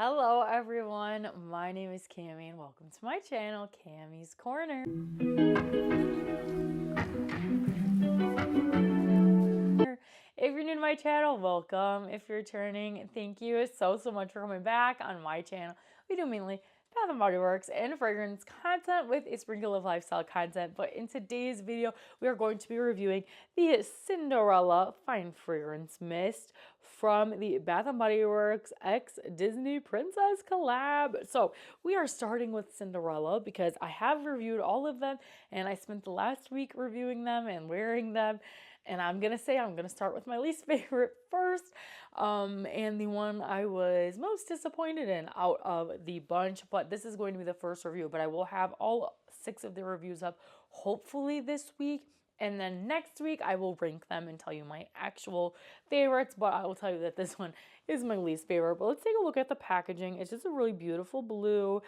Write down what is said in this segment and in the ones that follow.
Hello everyone, my name is Cami and welcome to my channel, Cami's Corner. If you're new to my channel, welcome. If you're returning, thank you so much for coming back on my channel. We do mainly Bath and Body Works and fragrance content with a sprinkle of lifestyle content. But in today's video, we are going to be reviewing the Cinderella Fine Fragrance Mist from the Bath and Body Works X Disney Princess collab. So we are starting with Cinderella because I have reviewed all of them and I spent the last week reviewing them and wearing them. And I'm going to start with my least favorite first, and the one I was most disappointed in out of the bunch. But this is going to be the first review, but I will have all 6 of the reviews up hopefully this week. And then next week, I will rank them and tell you my actual favorites. But I will tell you that this one is my least favorite. But let's take a look at the packaging. It's just a really beautiful blue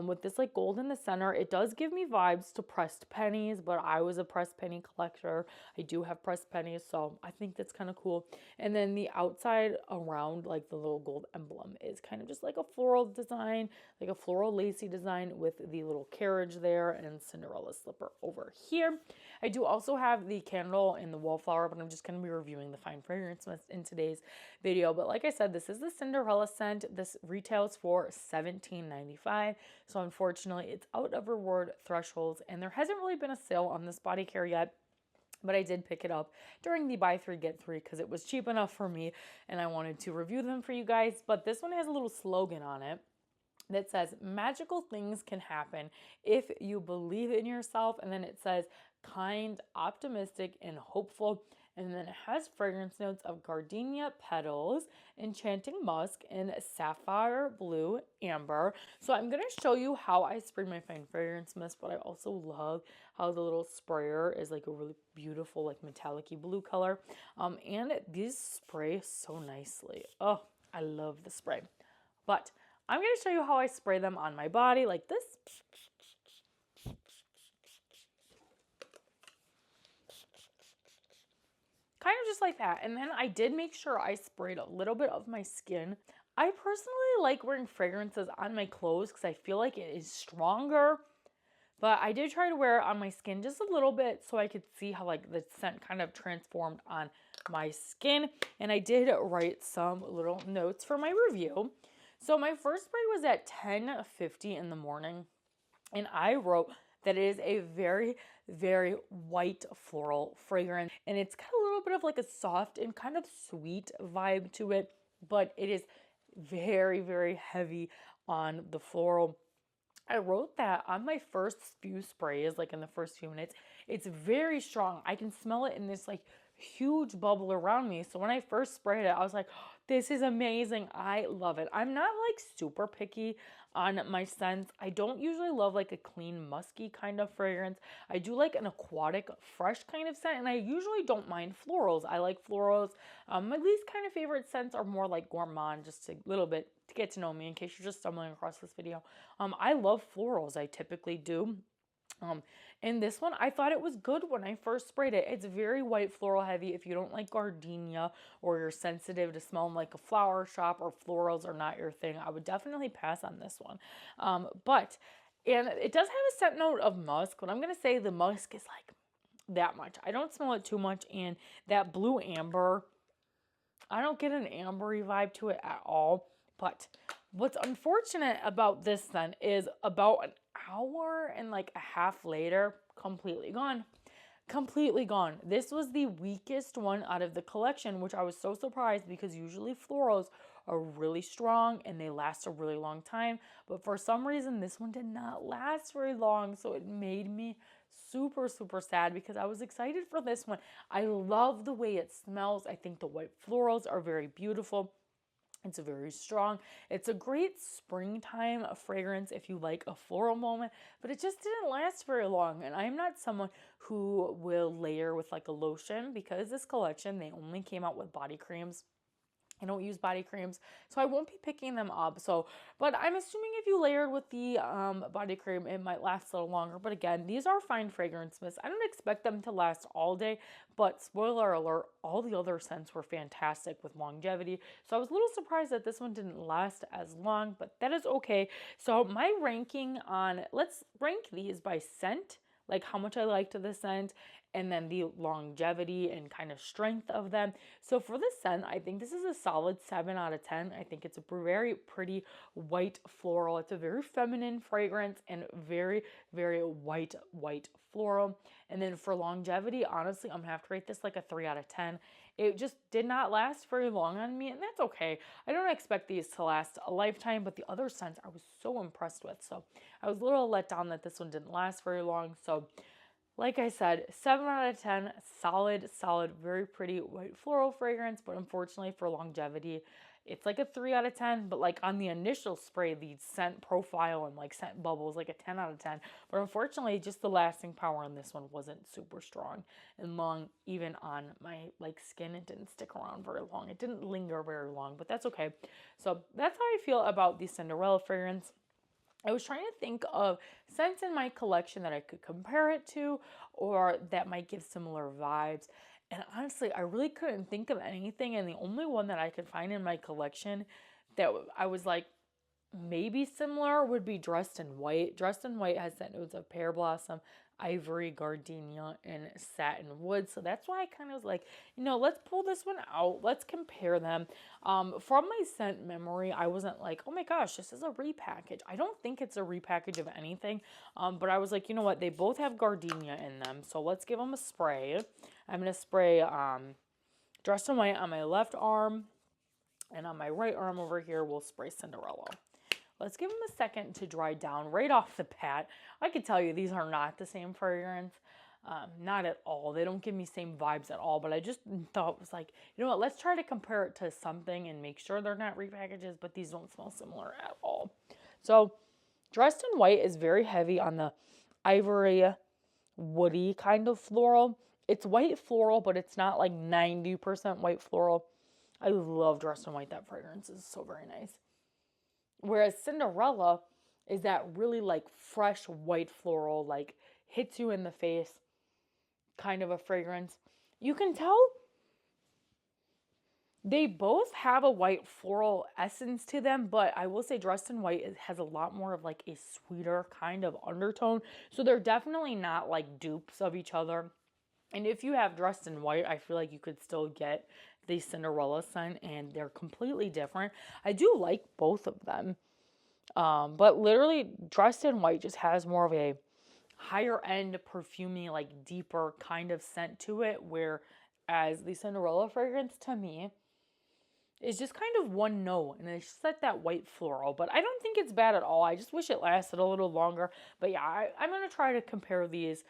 with this like gold in the center. It does give me vibes to pressed pennies, but I was a pressed penny collector. I do have pressed pennies, so I think that's kind of cool. And then the outside around like the little gold emblem is kind of just like a floral design, like a floral lacy design with the little carriage there and Cinderella slipper over here. I do also have the candle and the wallflower, but I'm just going to be reviewing the Fine Fragrance Mist in today's video. But like I said, this is the Cinderella scent. This retails for $17.95. So unfortunately, it's out of reward thresholds, and there hasn't really been a sale on this body care yet. But I did pick it up during the buy 3 get 3 because it was cheap enough for me and I wanted to review them for you guys. But this one has a little slogan on it that says magical things can happen if you believe in yourself, and then it says kind, optimistic, and hopeful. And then it has fragrance notes of gardenia petals, enchanting musk, and sapphire blue amber. So I'm going to show you how I spray my Fine Fragrance Mist, but I also love how the little sprayer is like a really beautiful like metallic-y blue color. And these spray so nicely. Oh, I love the spray. But I'm going to show you how I spray them on my body like this. Kind of just like that. And then I did make sure I sprayed a little bit of my skin. I personally like wearing fragrances on my clothes because I feel like it is stronger. But I did try to wear it on my skin just a little bit so I could see how like the scent kind of transformed on my skin. And I did write some little notes for my review. So my first spray was at 10:50 in the morning, and I wrote that it is a very, very white floral fragrance, and it's got a little bit of like a soft and kind of sweet vibe to it, but it is very, very heavy on the floral. I wrote that on my first few sprays, like in the first few minutes, it's very strong. I can smell it in this like huge bubble around me. So when I first sprayed it, I was like, oh, this is amazing. I love it. I'm not like super picky on my scents. I don't usually love like a clean musky kind of fragrance. I do like an aquatic fresh kind of scent, and I usually don't mind florals. I like florals. My least kind of favorite scents are more like gourmand, just a little bit to get to know me in case you're just stumbling across this video. I love florals. I typically do. And this one, I thought it was good when I first sprayed it. It's very white floral heavy. If you don't like gardenia or you're sensitive to smelling like a flower shop or florals are not your thing, I would definitely pass on this one. And it does have a scent note of musk, but I'm going to say the musk is like that much. I don't smell it too much, and that blue amber, I don't get an ambery vibe to it at all. But what's unfortunate about this then is about an hour and like a half later, completely gone. Completely gone. This was the weakest one out of the collection, which I was so surprised because usually florals are really strong and they last a really long time. But for some reason, this one did not last very long. So it made me super, super sad because I was excited for this one. I love the way it smells. I think the white florals are very beautiful. It's very strong. It's a great springtime fragrance if you like a floral moment, but it just didn't last very long. And I'm not someone who will layer with like a lotion because this collection, they only came out with body creams. I don't use body creams, so I won't be picking them up. So, but I'm assuming if you layered with the body cream, it might last a little longer. But again, these are fine fragrance mists. I don't expect them to last all day, but spoiler alert, all the other scents were fantastic with longevity. So I was a little surprised that this one didn't last as long, but that is okay. So my ranking on, let's rank these by scent, like how much I liked the scent, and then the longevity and kind of strength of them. So for the scent, I think this is a solid 7 out of 10. I think it's a very pretty white floral. It's a very feminine fragrance and very, very white floral. And then for longevity, honestly, I'm gonna have to rate this like a 3 out of 10. It just did not last very long on me, and that's okay. I don't expect these to last a lifetime, but the other scents I was so impressed with. So I was a little let down that this one didn't last very long. So like I said, 7 out of 10, solid, very pretty white floral fragrance, but unfortunately for longevity, it's like a 3 out of 10, but like on the initial spray, the scent profile and like scent bubbles, like a 10 out of 10. But unfortunately, just the lasting power on this one wasn't super strong and long, even on my like skin. It didn't stick around very long. It didn't linger very long, but that's okay. So that's how I feel about the Cinderella fragrance. I was trying to think of scents in my collection that I could compare it to or that might give similar vibes. And honestly, I really couldn't think of anything. And the only one that I could find in my collection that I was like, maybe similar would be Dressed in White. Dressed in White has scent notes of pear blossom, ivory, gardenia, and satin wood. So that's why I kind of was like, let's pull this one out. Let's compare them. From my scent memory, I wasn't like, oh my gosh, this is a repackage. I don't think it's a repackage of anything. But I was like, you know what? They both have gardenia in them. So let's give them a spray. I'm going to spray Dressed in White on my left arm. And on my right arm over here, we'll spray Cinderella. Let's give them a second to dry down right off the bat. I can tell you these are not the same fragrance. Not at all. They don't give me same vibes at all, but I just thought it was like, you know what, let's try to compare it to something and make sure they're not repackages, but these don't smell similar at all. So Dressed in White is very heavy on the ivory, woody kind of floral. It's white floral, but it's not like 90% white floral. I love Dressed in White. That fragrance is so very nice. Whereas Cinderella is that really like fresh white floral, like hits you in the face kind of a fragrance. You can tell they both have a white floral essence to them, but I will say Dressed in White has a lot more of like a sweeter kind of undertone. So they're definitely not like dupes of each other. And if you have Dressed in White, I feel like you could still get the Cinderella scent, and they're completely different. I do like both of them. But literally, Dressed in White just has more of a higher end, perfumey, like deeper kind of scent to it, whereas the Cinderella fragrance to me is just kind of one note, and it's just like that white floral. But I don't think it's bad at all. I just wish it lasted a little longer. But yeah, I'm going to try to compare these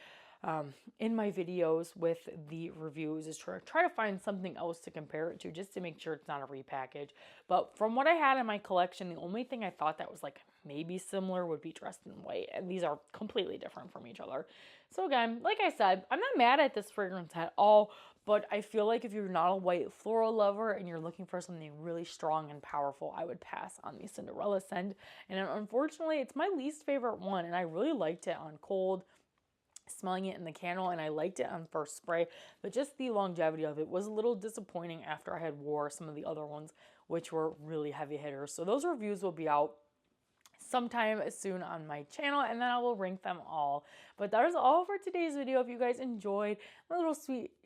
in my videos with the reviews, is try to find something else to compare it to, just to make sure it's not a repackage. But from what I had in my collection, the only thing I thought that was like maybe similar would be Dressed in White, and these are completely different from each other. So again, like I said, I'm not mad at this fragrance at all, but I feel like if you're not a white floral lover and you're looking for something really strong and powerful, I would pass on the Cinderella scent. And unfortunately, it's my least favorite one, and I really liked it on cold, smelling it in the candle, and I liked it on first spray, but just the longevity of it was a little disappointing after I had wore some of the other ones, which were really heavy hitters. So those reviews will be out sometime soon on my channel, and then I will rank them all. But that is all for today's video. If you guys enjoyed my little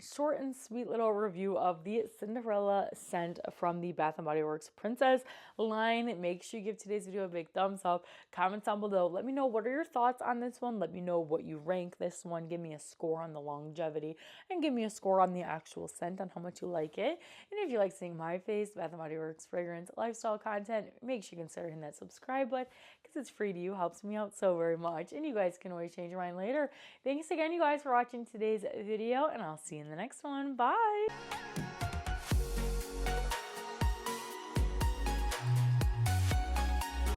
short and sweet little review of the Cinderella scent from the Bath & Body Works Princess line, make sure you give today's video a big thumbs up. Comment down below. Let me know what are your thoughts on this one. Let me know what you rank this one. Give me a score on the longevity, and give me a score on the actual scent, on how much you like it. And if you like seeing my face, Bath & Body Works fragrance lifestyle content, make sure you consider hitting that subscribe button, because it's free to you, helps me out so very much, and you guys can always change your mind later. Thanks again, you guys, for watching today's video, and I'll see you in the next one. Bye!